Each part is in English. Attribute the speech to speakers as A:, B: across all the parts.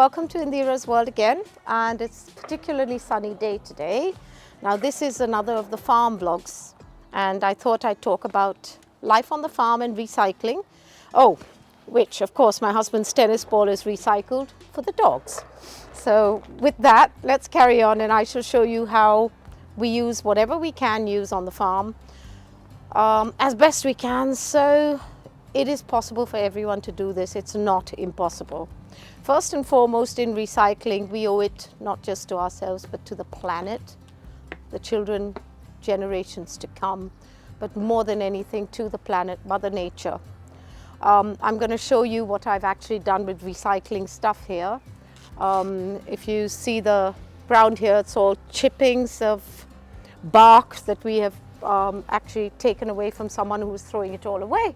A: welcome to Indira's world again, and it's a particularly sunny day today. Now this is another of the farm vlogs, and I thought I'd talk about life on the farm and recycling. Oh, which of course my husband's tennis ball is recycled for the dogs. So with that, let's carry on, and I shall show you how we use whatever we can use on the farm as best we can. So it is possible for everyone to do this. It's not impossible. First and foremost, in recycling, we owe it not just to ourselves, but to the planet, the children, generations to come, but more than anything to the planet, Mother Nature. I'm going to show you what I've actually done with recycling stuff here. If you see the ground here, it's all chippings of bark that we have actually taken away from someone who was throwing it all away.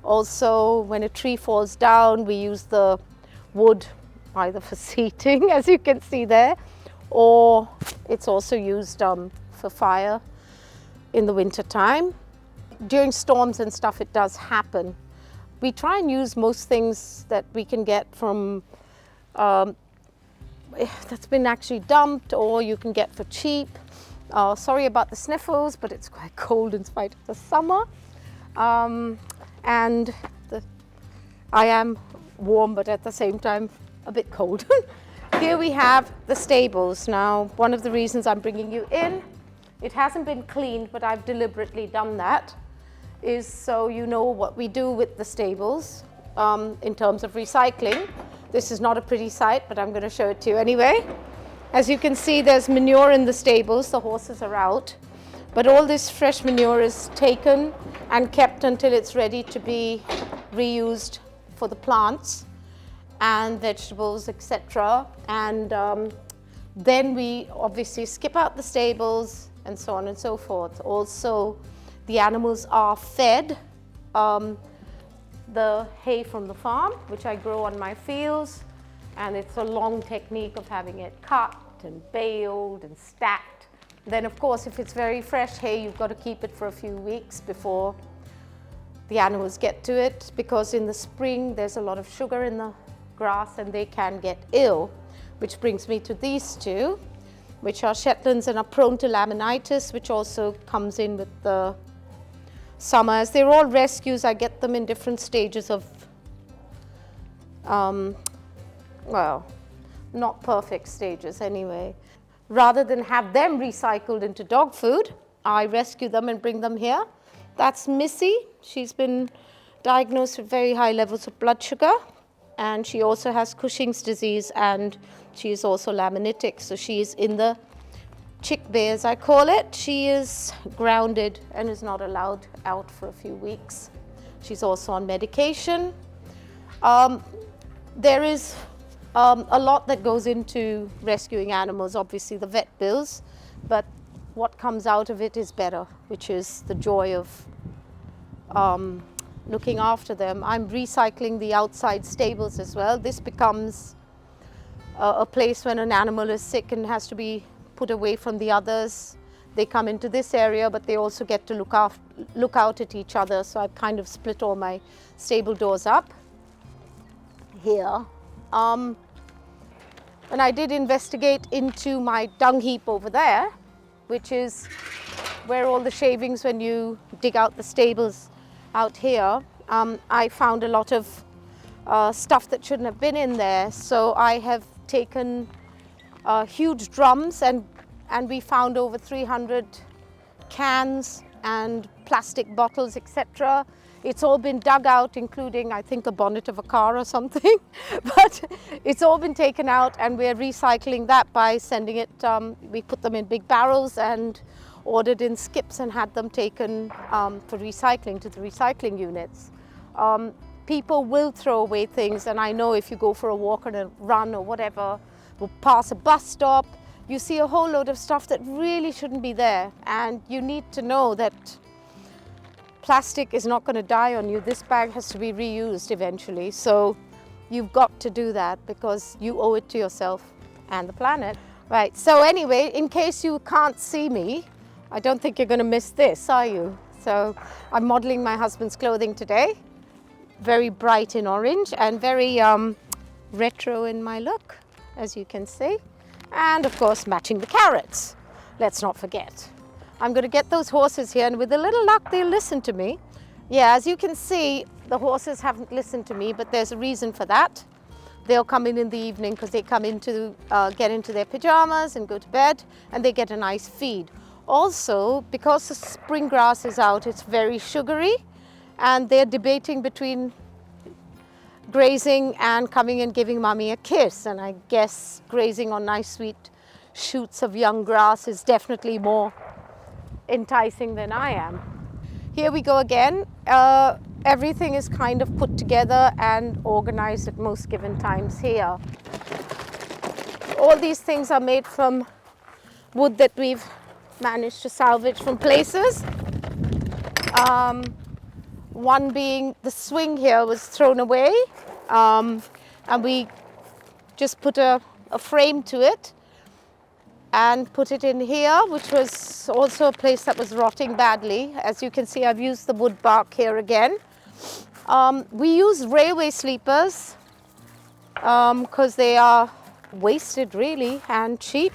A: Also, when a tree falls down, we use the wood either for seating, as you can see there, or it's also used for fire in the winter time. During storms and stuff, it does happen. We try and use most things that we can get from that's been actually dumped, or you can get for cheap. Sorry about the sniffles, but it's quite cold in spite of the summer. And I am warm, but at the same time a bit cold. Here we have the stables. Now, one of the reasons I'm bringing you in, it hasn't been cleaned, but I've deliberately done that, is so you know what we do with the stables in terms of recycling. This is not a pretty sight, but I'm going to show it to you anyway. As you can see, there's manure in the stables. The horses are out, but all this fresh manure is taken and kept until it's ready to be reused for the plants and vegetables, etc. And then we obviously skip out the stables and so on and so forth. Also, the animals are fed the hay from the farm, which I grow on my fields, and it's a long technique of having it cut and baled and stacked. Then of course, if it's very fresh hay, you've got to keep it for a few weeks before the animals get to it, because in the spring there's a lot of sugar in the grass and they can get ill. Which brings me to these two, which are Shetlands and are prone to laminitis, which also comes in with the summer. As they're all rescues, I get them in different stages of, well, not perfect stages anyway. Rather than have them recycled into dog food, I rescue them and bring them here. That's Missy. She's been diagnosed with very high levels of blood sugar, and she also has Cushing's disease, and she is also laminitic. So she is in the chick bay, as I call it. She is grounded and is not allowed out for a few weeks. She's also on medication. There is a lot that goes into rescuing animals, obviously the vet bills, but what comes out of it is better, which is the joy of looking after them. I'm recycling the outside stables as well. This becomes a place when an animal is sick and has to be put away from the others. They come into this area, but they also get to look out at each other. So I've kind of split all my stable doors up here. And I did investigate into my dung heap over there, which is where all the shavings, when you dig out the stables out here, I found a lot of stuff that shouldn't have been in there. So I have taken huge drums, and we found over 300 cans and plastic bottles, etc. It's all been dug out, including, I think, a bonnet of a car or something. But it's all been taken out, and we're recycling that by sending it, we put them in big barrels and ordered in skips and had them taken for recycling to the recycling units. People will throw away things, and I know if you go for a walk or a run or whatever, we'll pass a bus stop, you see a whole load of stuff that really shouldn't be there. And you need to know that plastic is not going to die on you. This bag has to be reused eventually. So you've got to do that because you owe it to yourself and the planet. Right, so anyway, in case you can't see me, I don't think you're going to miss this, are you? So I'm modeling my husband's clothing today. Very bright in orange and very retro in my look, as you can see. And of course, matching the carrots. Let's not forget. I'm going to get those horses here, and with a little luck, they'll listen to me. Yeah, as you can see, the horses haven't listened to me, but there's a reason for that. They'll come in the evening because they come in to get into their pajamas and go to bed, and they get a nice feed. Also, because the spring grass is out, it's very sugary, and they're debating between grazing and coming and giving mommy a kiss. And I guess grazing on nice sweet shoots of young grass is definitely more enticing than I am. Here we go again. Everything is kind of put together and organized at most given times here. All these things are made from wood that we've managed to salvage from places. One being the swing here was thrown away, and we just put a frame to it and put it in here, which was also a place that was rotting badly. As you can see, I've used the wood bark here again. We use railway sleepers because they are wasted really and cheap,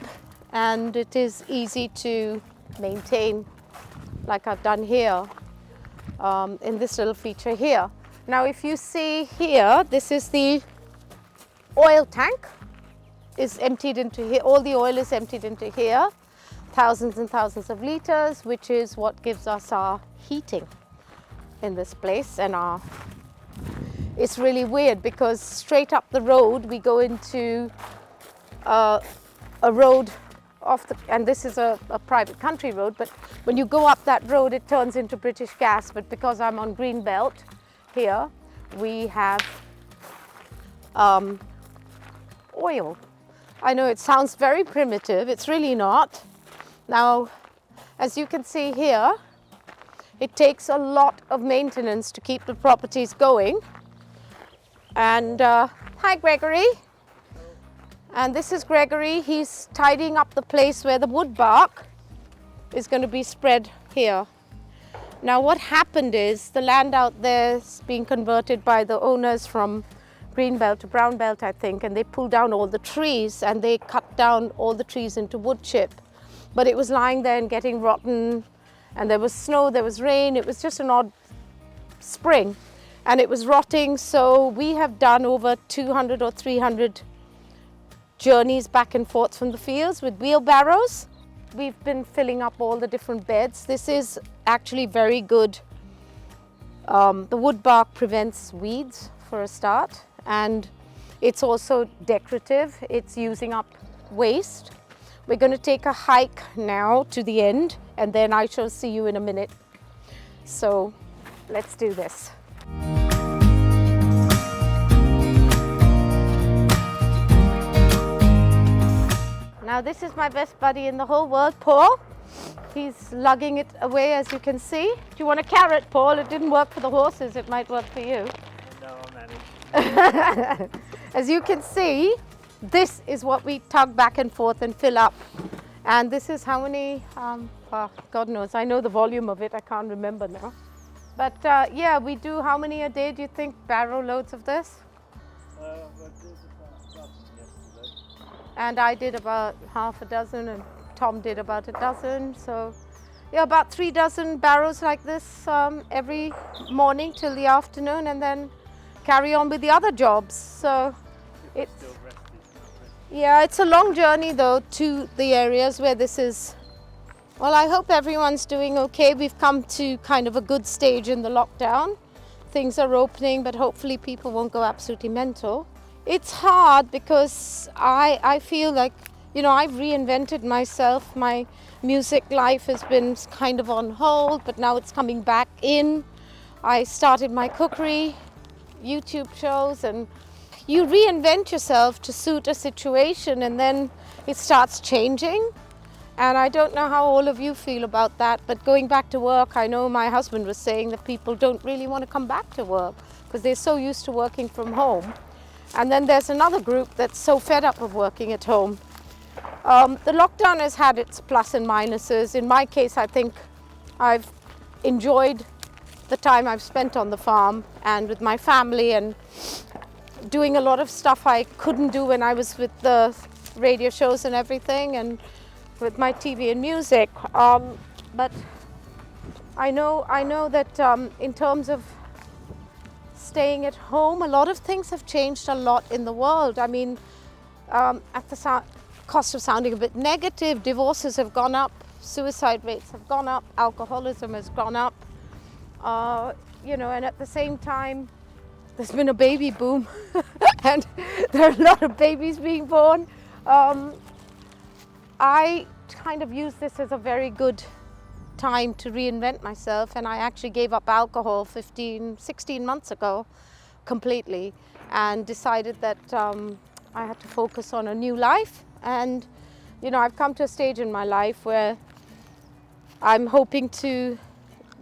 A: and it is easy to maintain, like I've done here in this little feature here. Now if you see here, this is the oil tank. Is emptied into here. All the oil is emptied into here, thousands and thousands of liters, which is what gives us our heating in this place. And it's really weird because straight up the road we go into a road off the, and this is a private country road, but when you go up that road it turns into British gas. But because I'm on green belt here, we have oil. I know it sounds very primitive, it's really not. Now, as you can see here, it takes a lot of maintenance to keep the properties going. And hi Gregory. And this is Gregory. He's tidying up the place where the wood bark is going to be spread here. Now what happened is the land out there is being converted by the owners from green belt to brown belt, I think, and they pulled down all the trees and they cut down all the trees into wood chip. But it was lying there and getting rotten, and there was snow, there was rain, it was just an odd spring and it was rotting. So we have done over 200 or 300 journeys back and forth from the fields with wheelbarrows. We've been filling up all the different beds. This is actually very good. The wood bark prevents weeds for a start, and it's also decorative. It's using up waste. We're going to take a hike now to the end, and then I shall see you in a minute. So let's do this. Now this is my best buddy in the whole world, Paul. He's lugging it away, as you can see. Do you want a carrot, Paul? It didn't work for the horses, it might work for you.
B: No, I'll manage.
A: As you can see, this is what we tug back and forth and fill up. And this is how many, well, God knows, I know the volume of it, I can't remember now. But yeah, we do how many a day, do you think, barrow loads of this? And I did about half a dozen, and Tom did about a dozen. So yeah, about 3 dozen barrows like this every morning till the afternoon, and then carry on with the other jobs. So it's, yeah, it's a long journey though to the areas where this is. Well, I hope everyone's doing okay. We've come to kind of a good stage in the lockdown. Things are opening, but hopefully people won't go absolutely mental. It's hard because I feel like, you know, I've reinvented myself. My music life has been kind of on hold, but now it's coming back in. I started my cookery YouTube shows, and you reinvent yourself to suit a situation, and then it starts changing. And I don't know how all of you feel about that, but going back to work, I know my husband was saying that people don't really want to come back to work because they're so used to working from home. And then there's another group that's so fed up of working at home. The lockdown has had its plus and minuses. In my case, I think I've enjoyed the time I've spent on the farm and with my family, and doing a lot of stuff I couldn't do when I was with the radio shows and everything, and with my TV and music. But I know that in terms of staying at home, a lot of things have changed a lot in the world. I mean, at the cost of sounding a bit negative, divorces have gone up, suicide rates have gone up, alcoholism has gone up, you know, and at the same time, there's been a baby boom and there are a lot of babies being born. I kind of use this as a very good time to reinvent myself, and I actually gave up alcohol 16 months ago completely, and decided that I had to focus on a new life. And you know, I've come to a stage in my life where I'm hoping to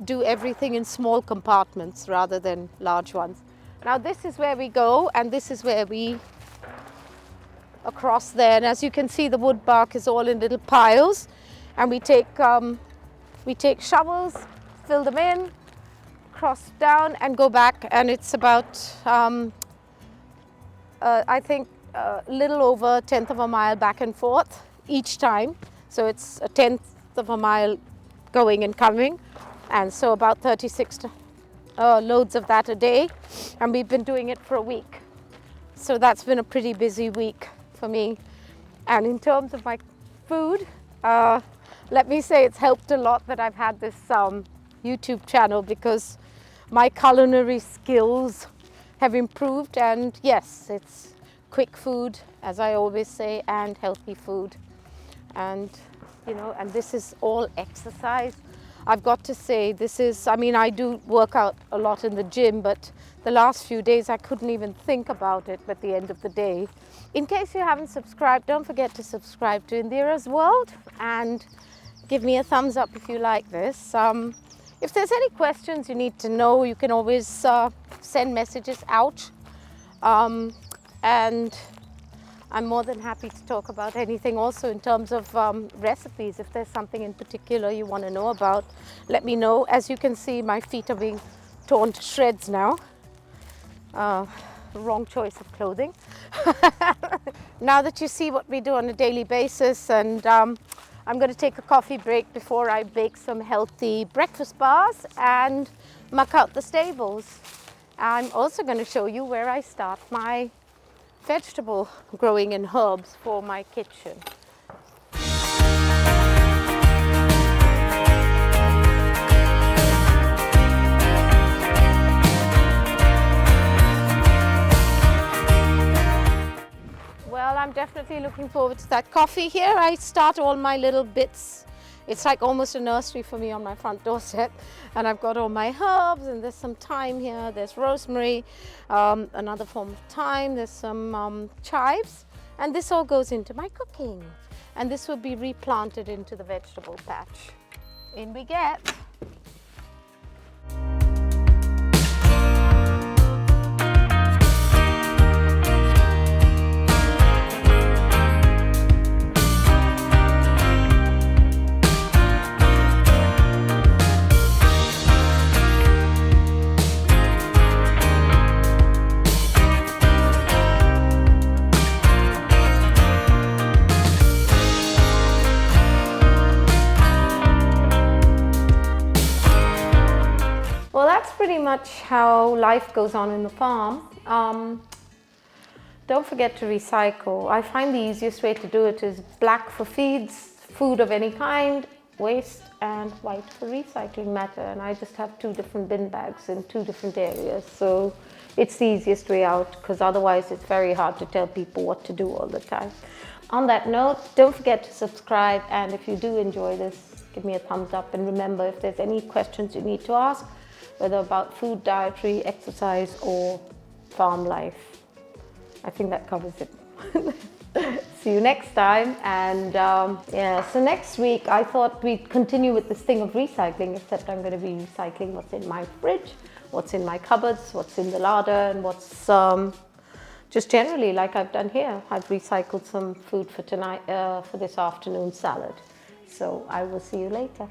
A: do everything in small compartments rather than large ones. Now this is where we go, and this is where we across there, and as you can see, the wood bark is all in little piles, and we take shovels, fill them in, cross down and go back, and it's about I think a little over a tenth of a mile back and forth each time. So it's a tenth of a mile going and coming, and so about 36 loads of that a day, and we've been doing it for a week. So that's been a pretty busy week for me. And in terms of my food, let me say it's helped a lot that I've had this YouTube channel, because my culinary skills have improved, and yes, it's quick food, as I always say, and healthy food. And you know, and this is all exercise. I've got to say, this is, I mean, I do work out a lot in the gym, but the last few days I couldn't even think about it at the end of the day. In case you haven't subscribed, don't forget to subscribe to Indira's World, and give me a thumbs up if you like this. If there's any questions you need to know, you can always send messages out. And I'm more than happy to talk about anything also in terms of recipes. If there's something in particular you want to know about, let me know. As you can see, my feet are being torn to shreds now. Wrong choice of clothing. Now that you see what we do on a daily basis, and I'm going to take a coffee break before I bake some healthy breakfast bars and muck out the stables. I'm also going to show you where I start my vegetable growing and herbs for my kitchen. Well, I'm definitely looking forward to that coffee. Here I start all my little bits. It's like almost a nursery for me on my front doorstep, and I've got all my herbs, and there's some thyme here, there's rosemary, another form of thyme, there's some chives, and this all goes into my cooking, and this will be replanted into the vegetable patch. In we get. Well, that's pretty much how life goes on in the farm. Don't forget to recycle. I find the easiest way to do it is black for feeds, food of any kind, waste, and white for recycling matter. And I just have 2 different bin bags in 2 different areas. So it's the easiest way out, because otherwise it's very hard to tell people what to do all the time. On that note, don't forget to subscribe, and if you do enjoy this, give me a thumbs up. And remember, if there's any questions you need to ask, whether about food, dietary, exercise, or farm life, I think that covers it. See you next time. And yeah, so next week I thought we'd continue with this thing of recycling, except I'm going to be recycling what's in my fridge, what's in my cupboards, what's in the larder, and what's just generally like I've done here. I've recycled some food for tonight, for this afternoon salad. So I will see you later.